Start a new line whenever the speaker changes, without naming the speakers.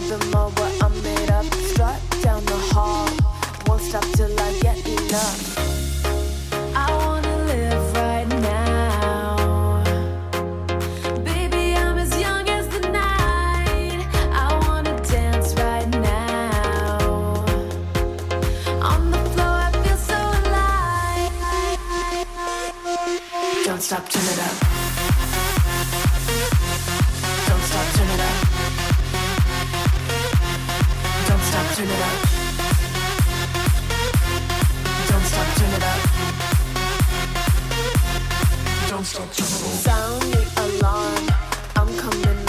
bit more, but I'm made up. Strut down the hall, won't stop till I get enough. I wanna live right now. Baby, I'm as young as the night. I wanna dance right now. On the floor, I feel so alive. Don't stop, turn it up. Don't stop, turn it up. Don't stop, turn it up.